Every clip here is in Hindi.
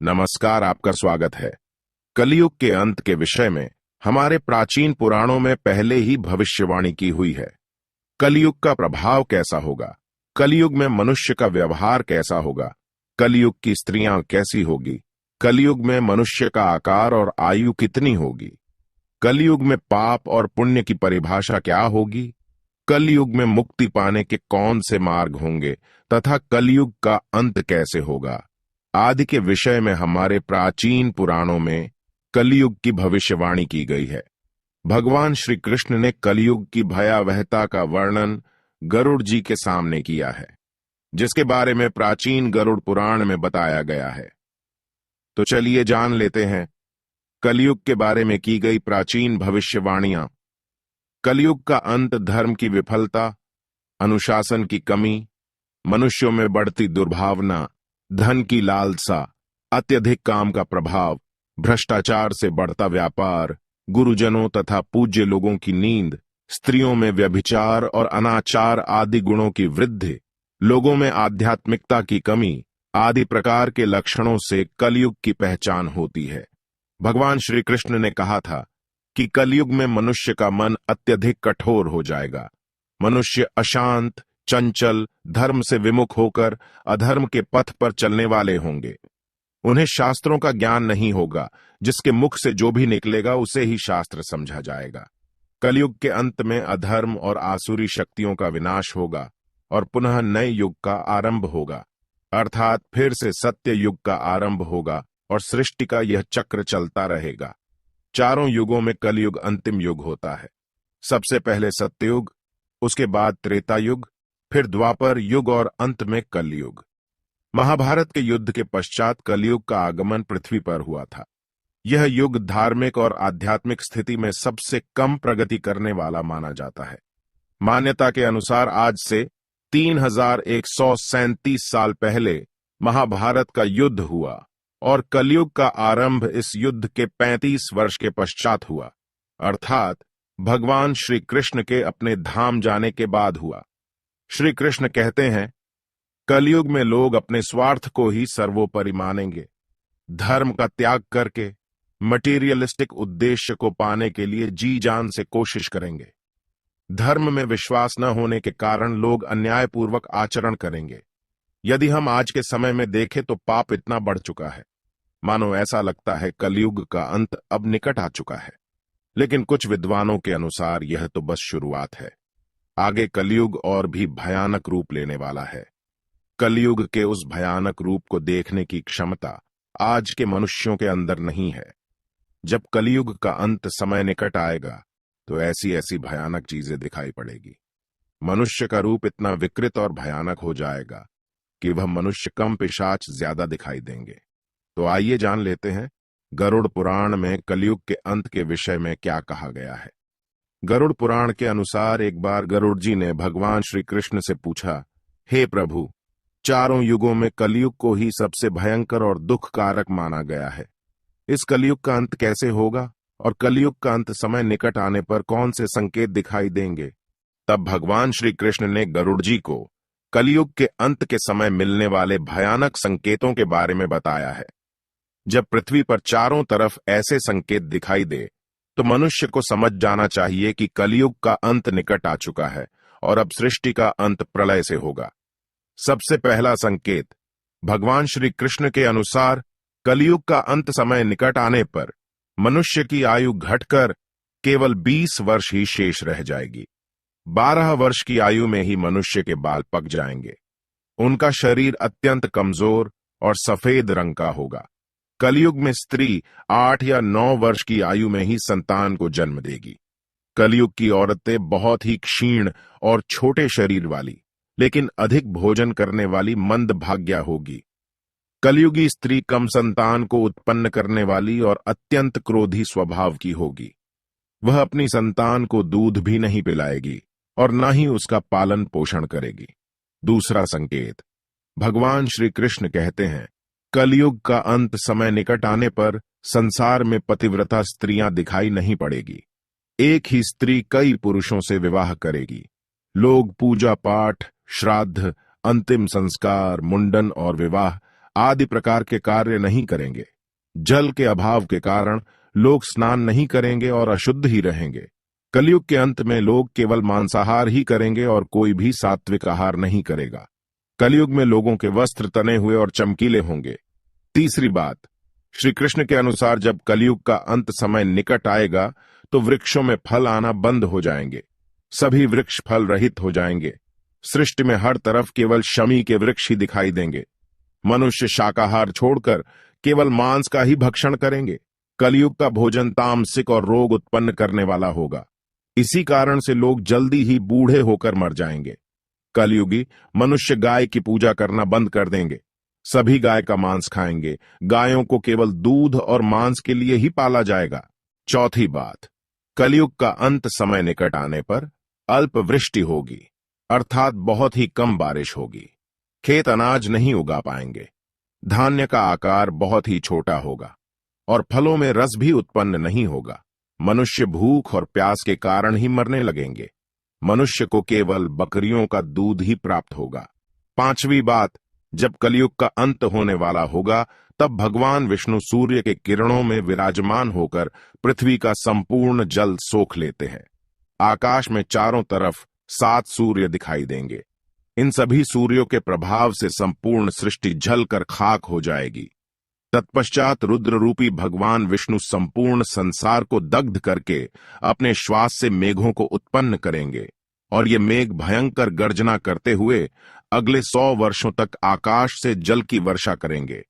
नमस्कार, आपका स्वागत है। कलयुग के अंत के विषय में हमारे प्राचीन पुराणों में पहले ही भविष्यवाणी की हुई है। कलयुग का प्रभाव कैसा होगा, कलयुग में मनुष्य का व्यवहार कैसा होगा, कलयुग की स्त्रियां कैसी होगी, कलयुग में मनुष्य का आकार और आयु कितनी होगी, कलयुग में पाप और पुण्य की परिभाषा क्या होगी, कलयुग में मुक्ति पाने के कौन से मार्ग होंगे तथा कलयुग का अंत कैसे होगा आदि के विषय में हमारे प्राचीन पुराणों में कलयुग की भविष्यवाणी की गई है। भगवान श्री कृष्ण ने कलयुग की भयावहता का वर्णन गरुड़ जी के सामने किया है, जिसके बारे में प्राचीन गरुड़ पुराण में बताया गया है। तो चलिए जान लेते हैं कलयुग के बारे में की गई प्राचीन भविष्यवाणियां। कलयुग का अंत धर्म की विफलता, अनुशासन की कमी, मनुष्यों में बढ़ती दुर्भावना, धन की लालसा, अत्यधिक काम का प्रभाव, भ्रष्टाचार से बढ़ता व्यापार, गुरुजनों तथा पूज्य लोगों की नींद, स्त्रियों में व्यभिचार और अनाचार आदि गुणों की वृद्धि, लोगों में आध्यात्मिकता की कमी आदि प्रकार के लक्षणों से कलयुग की पहचान होती है। भगवान श्री कृष्ण ने कहा था कि कलयुग में मनुष्य का मन अत्यधिक कठोर हो जाएगा। मनुष्य अशांत, चंचल, धर्म से विमुख होकर अधर्म के पथ पर चलने वाले होंगे। उन्हें शास्त्रों का ज्ञान नहीं होगा, जिसके मुख से जो भी निकलेगा उसे ही शास्त्र समझा जाएगा। कलयुग के अंत में अधर्म और आसुरी शक्तियों का विनाश होगा और पुनः नए युग का आरंभ होगा, अर्थात फिर से सत्य युग का आरंभ होगा और सृष्टि का यह चक्र चलता रहेगा। चारों युगों में कलयुग अंतिम युग होता है। सबसे पहले सत्ययुग, उसके बाद त्रेता युग, फिर द्वापर युग और अंत में कलयुग। महाभारत के युद्ध के पश्चात कलयुग का आगमन पृथ्वी पर हुआ था। यह युग धार्मिक और आध्यात्मिक स्थिति में सबसे कम प्रगति करने वाला माना जाता है। मान्यता के अनुसार आज से 3137 साल पहले महाभारत का युद्ध हुआ और कलयुग का आरंभ इस युद्ध के 35 वर्ष के पश्चात हुआ, अर्थात भगवान श्री कृष्ण के अपने धाम जाने के बाद हुआ। श्री कृष्ण कहते हैं, कलयुग में लोग अपने स्वार्थ को ही सर्वोपरि मानेंगे। धर्म का त्याग करके मटीरियलिस्टिक उद्देश्य को पाने के लिए जी जान से कोशिश करेंगे। धर्म में विश्वास न होने के कारण लोग अन्यायपूर्वक आचरण करेंगे। यदि हम आज के समय में देखें तो पाप इतना बढ़ चुका है, मानो ऐसा लगता है कलयुग का अंत अब निकट आ चुका है। लेकिन कुछ विद्वानों के अनुसार यह तो बस शुरुआत है। आगे कलयुग और भी भयानक रूप लेने वाला है। कलयुग के उस भयानक रूप को देखने की क्षमता आज के मनुष्यों के अंदर नहीं है। जब कलयुग का अंत समय निकट आएगा तो ऐसी ऐसी भयानक चीजें दिखाई पड़ेगी। मनुष्य का रूप इतना विकृत और भयानक हो जाएगा कि वह मनुष्य कम पिशाच ज्यादा दिखाई देंगे। तो आइए जान लेते हैं गरुड़ पुराण में कलयुग के अंत के विषय में क्या कहा गया है। गरुड़ पुराण के अनुसार एक बार गरुड़ जी ने भगवान श्री कृष्ण से पूछा, हे प्रभु, चारों युगों में कलयुग को ही सबसे भयंकर और दुख कारक माना गया है। इस कलयुग का अंत कैसे होगा और कलयुग का अंत समय निकट आने पर कौन से संकेत दिखाई देंगे? तब भगवान श्री कृष्ण ने गरुड़ जी को कलयुग के अंत के समय मिलने वाले भयानक संकेतों के बारे में बताया है। जब पृथ्वी पर चारों तरफ ऐसे संकेत दिखाई दे तो मनुष्य को समझ जाना चाहिए कि कलयुग का अंत निकट आ चुका है और अब सृष्टि का अंत प्रलय से होगा। सबसे पहला संकेत, भगवान श्री कृष्ण के अनुसार कलयुग का अंत समय निकट आने पर मनुष्य की आयु घटकर केवल 20 वर्ष ही शेष रह जाएगी। 12 वर्ष की आयु में ही मनुष्य के बाल पक जाएंगे। उनका शरीर अत्यंत कमजोर और सफेद रंग का होगा। कलयुग में स्त्री 8 या 9 वर्ष की आयु में ही संतान को जन्म देगी। कलयुग की औरतें बहुत ही क्षीण और छोटे शरीर वाली, लेकिन अधिक भोजन करने वाली मंदभाग्या होगी। कलयुगी स्त्री कम संतान को उत्पन्न करने वाली और अत्यंत क्रोधी स्वभाव की होगी। वह अपनी संतान को दूध भी नहीं पिलाएगी और न ही उसका पालन पोषण करेगी। दूसरा संकेत, भगवान श्री कृष्ण कहते हैं, कलयुग का अंत समय निकट आने पर संसार में पतिव्रता स्त्रियां दिखाई नहीं पड़ेगी। एक ही स्त्री कई पुरुषों से विवाह करेगी। लोग पूजा पाठ, श्राद्ध, अंतिम संस्कार, मुंडन और विवाह आदि प्रकार के कार्य नहीं करेंगे। जल के अभाव के कारण लोग स्नान नहीं करेंगे और अशुद्ध ही रहेंगे। कलयुग के अंत में लोग केवल मांसाहार ही करेंगे और कोई भी सात्विक आहार नहीं करेगा। कलयुग में लोगों के वस्त्र तने हुए और चमकीले होंगे। तीसरी बात, श्री कृष्ण के अनुसार जब कलयुग का अंत समय निकट आएगा तो वृक्षों में फल आना बंद हो जाएंगे। सभी वृक्ष फल रहित हो जाएंगे। सृष्टि में हर तरफ केवल शमी के वृक्ष ही दिखाई देंगे। मनुष्य शाकाहार छोड़कर केवल मांस का ही भक्षण करेंगे। कलयुग का भोजन तामसिक और रोग उत्पन्न करने वाला होगा। इसी कारण से लोग जल्दी ही बूढ़े होकर मर जाएंगे। कलयुगी मनुष्य गाय की पूजा करना बंद कर देंगे। सभी गाय का मांस खाएंगे। गायों को केवल दूध और मांस के लिए ही पाला जाएगा। चौथी बात, कलयुग का अंत समय निकट आने पर अल्प वृष्टि होगी, अर्थात बहुत ही कम बारिश होगी। खेत अनाज नहीं उगा पाएंगे। धान्य का आकार बहुत ही छोटा होगा और फलों में रस भी उत्पन्न नहीं होगा। मनुष्य भूख और प्यास के कारण ही मरने लगेंगे। मनुष्य को केवल बकरियों का दूध ही प्राप्त होगा। पांचवी बात, जब कलयुग का अंत होने वाला होगा तब भगवान विष्णु सूर्य के किरणों में विराजमान होकर पृथ्वी का संपूर्ण जल सोख लेते हैं। आकाश में चारों तरफ 7 सूर्य दिखाई देंगे। इन सभी सूर्यों के प्रभाव से संपूर्ण सृष्टि जलकर खाक हो जाएगी। तत्पश्चात रुद्र रूपी भगवान विष्णु संपूर्ण संसार को दग्ध करके अपने श्वास से मेघों को उत्पन्न करेंगे और ये मेघ भयंकर गर्जना करते हुए अगले 100 वर्षों तक आकाश से जल की वर्षा करेंगे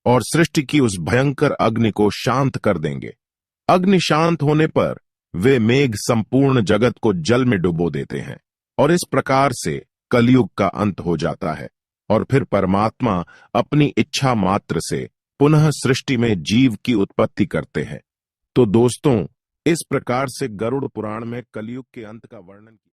और सृष्टि की उस भयंकर अग्नि को शांत कर देंगे। अग्नि शांत होने पर वे मेघ संपूर्ण जगत को जल में डुबो देते हैं और इस प्रकार से कलयुग का अंत हो जाता है और फिर परमात्मा अपनी इच्छा मात्र से पुनः सृष्टि में जीव की उत्पत्ति करते हैं। तो दोस्तों, इस प्रकार से गरुड़ पुराण में कलयुग के अंत का वर्णन